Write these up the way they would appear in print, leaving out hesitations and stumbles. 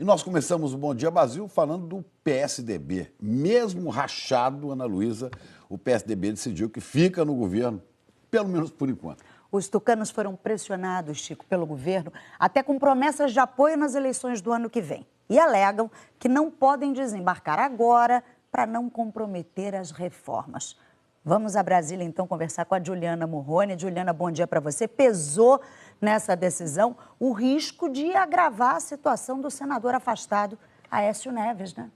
E nós começamos o Bom Dia Brasil falando do PSDB. Mesmo rachado, Ana Luísa, o PSDB decidiu que fica no governo, pelo menos por enquanto. Os tucanos foram pressionados, Chico, pelo governo, até com promessas de apoio nas eleições do ano que vem. E alegam que não podem desembarcar agora para não comprometer as reformas. Vamos a Brasília, então, conversar com a Juliana Morrone. Juliana, bom dia para você. Pesou nessa decisão o risco de agravar a situação do senador afastado, Aécio Neves, né?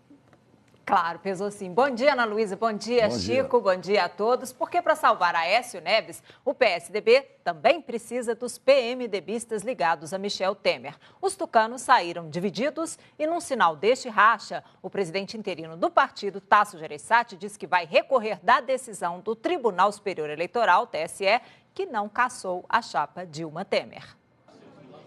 Claro, pesou sim. Bom dia, Ana Luísa. Bom dia, Chico. Bom dia a todos. Porque para salvar Aécio Neves, o PSDB também precisa dos PMDBistas ligados a Michel Temer. Os tucanos saíram divididos e, num sinal deste racha, o presidente interino do partido, Tasso Gereissati, disse que vai recorrer da decisão do Tribunal Superior Eleitoral, TSE, que não cassou a chapa Dilma Temer.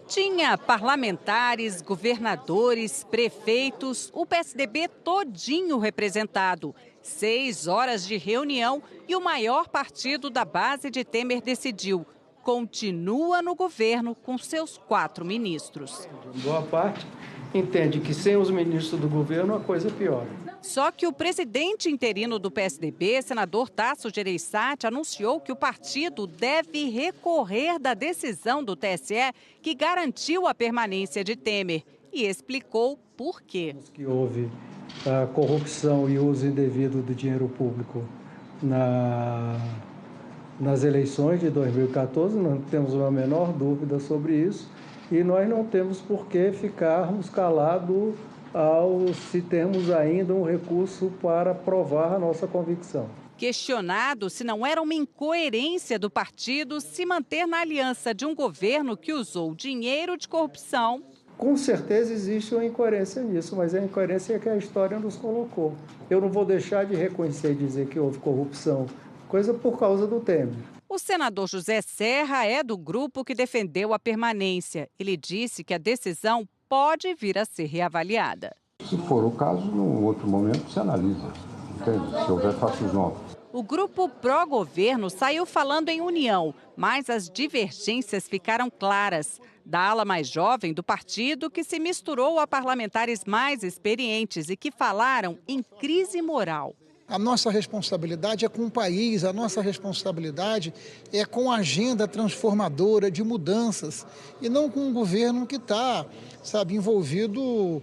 Tinha parlamentares, governadores, prefeitos, o PSDB todinho representado. 6 horas de reunião e o maior partido da base de Temer decidiu. Continua no governo com seus 4 ministros. Boa parte entende que sem os ministros do governo a coisa piora. Só que o presidente interino do PSDB, senador Tasso Gereissati, anunciou que o partido deve recorrer da decisão do TSE que garantiu a permanência de Temer e explicou por quê. Que houve a corrupção e uso indevido do dinheiro público nas eleições de 2014, não temos a menor dúvida sobre isso e nós não temos por que ficarmos calados se temos ainda um recurso para provar a nossa convicção. Questionado se não era uma incoerência do partido se manter na aliança de um governo que usou dinheiro de corrupção. Com certeza existe uma incoerência nisso, mas a incoerência é que a história nos colocou. Eu não vou deixar de reconhecer e dizer que houve corrupção, coisa por causa do Temer. O senador José Serra é do grupo que defendeu a permanência. Ele disse que a decisão pode vir a ser reavaliada. Se for o caso, num outro momento se analisa, entende? Se houver fatos novos. O grupo pró-governo saiu falando em união, mas as divergências ficaram claras. Da ala mais jovem do partido, que se misturou a parlamentares mais experientes e que falaram em crise moral. A nossa responsabilidade é com o país, a nossa responsabilidade é com a agenda transformadora de mudanças e não com um governo que está, envolvido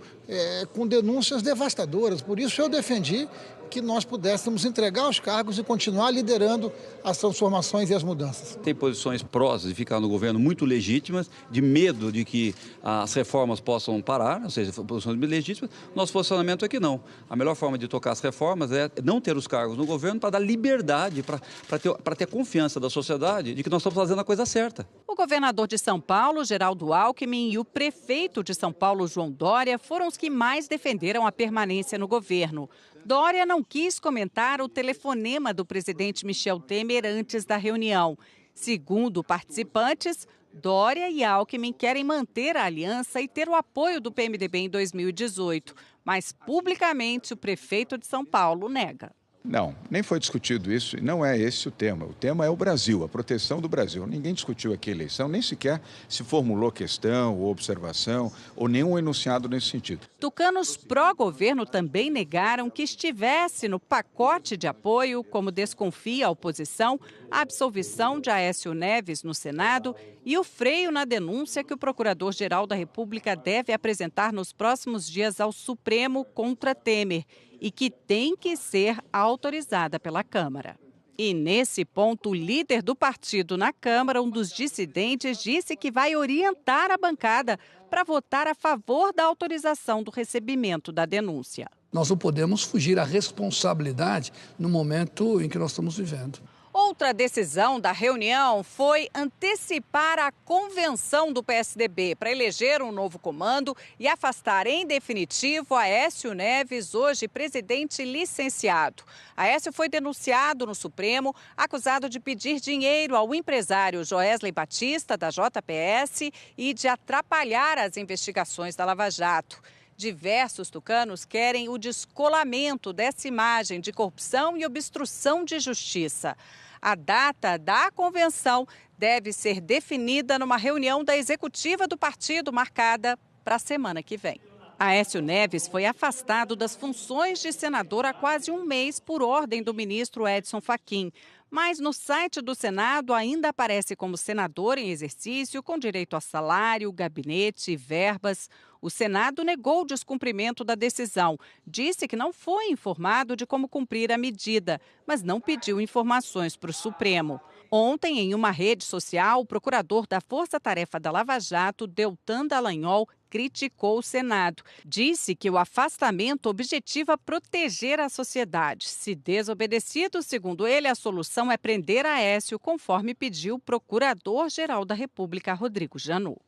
com denúncias devastadoras. Por isso eu defendi que nós pudéssemos entregar os cargos e continuar liderando as transformações e as mudanças. Tem posições prós de ficar no governo muito legítimas, de medo de que as reformas possam parar, ou seja, posições legítimas. Nosso posicionamento é que não. A melhor forma de tocar as reformas é não ter os cargos no governo para dar liberdade, para ter confiança da sociedade de que nós estamos fazendo a coisa certa. O governador de São Paulo, Geraldo Alckmin, e o prefeito de São Paulo, João Dória, foram os que mais defenderam a permanência no governo. Dória não quis comentar o telefonema do presidente Michel Temer antes da reunião. Segundo participantes, Dória e Alckmin querem manter a aliança e ter o apoio do PMDB em 2018. Mas, publicamente, o prefeito de São Paulo nega. Não, nem foi discutido isso e não é esse o tema. O tema é o Brasil, a proteção do Brasil. Ninguém discutiu aqui a eleição, nem sequer se formulou questão ou observação ou nenhum enunciado nesse sentido. Tucanos pró-governo também negaram que estivesse no pacote de apoio, como desconfia a oposição, a absolvição de Aécio Neves no Senado e o freio na denúncia que o Procurador-Geral da República deve apresentar nos próximos dias ao Supremo contra Temer e que tem que ser autorizada pela Câmara. E nesse ponto, o líder do partido na Câmara, um dos dissidentes, disse que vai orientar a bancada para votar a favor da autorização do recebimento da denúncia. Nós não podemos fugir à responsabilidade no momento em que nós estamos vivendo. Outra decisão da reunião foi antecipar a convenção do PSDB para eleger um novo comando e afastar em definitivo Aécio Neves, hoje presidente licenciado. Aécio foi denunciado no Supremo, acusado de pedir dinheiro ao empresário Joesley Batista, da JPS, e de atrapalhar as investigações da Lava Jato. Diversos tucanos querem o descolamento dessa imagem de corrupção e obstrução de justiça. A data da convenção deve ser definida numa reunião da executiva do partido marcada para a semana que vem. Aécio Neves foi afastado das funções de senador há quase um mês por ordem do ministro Edson Fachin. Mas no site do Senado ainda aparece como senador em exercício, com direito a salário, gabinete e verbas. O Senado negou o descumprimento da decisão. Disse que não foi informado de como cumprir a medida, mas não pediu informações para o Supremo. Ontem, em uma rede social, o procurador da Força Tarefa da Lava Jato, Deltan Dallagnol, criticou o Senado. Disse que o afastamento objetiva proteger a sociedade. Se desobedecido, segundo ele, a solução é prender Aécio, conforme pediu o Procurador-Geral da República, Rodrigo Janot.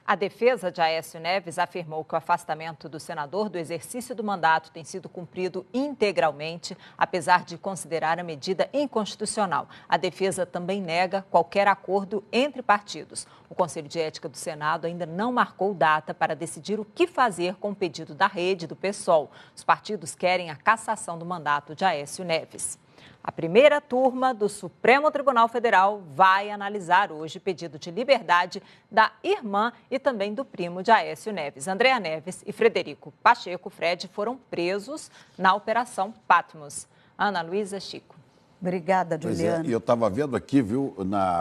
A defesa de Aécio Neves afirmou que o afastamento do senador do exercício do mandato tem sido cumprido integralmente, apesar de considerar a medida inconstitucional. A defesa também nega qualquer acordo entre partidos. O Conselho de Ética do Senado ainda não marcou data para decidir o que fazer com o pedido da Rede e do PSOL. Os partidos querem a cassação do mandato de Aécio Neves. A primeira turma do Supremo Tribunal Federal vai analisar hoje pedido de liberdade da irmã e também do primo de Aécio Neves. Andréa Neves e Frederico Pacheco Fred foram presos na Operação Patmos. Ana Luísa, Chico. Obrigada, Juliana. E eu estava vendo aqui, viu,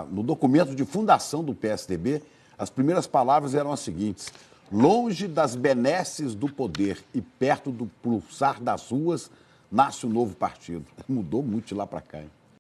no documento de fundação do PSDB, as primeiras palavras eram as seguintes: longe das benesses do poder e perto do pulsar das ruas, nasce um novo partido. Mudou muito de lá para cá, hein?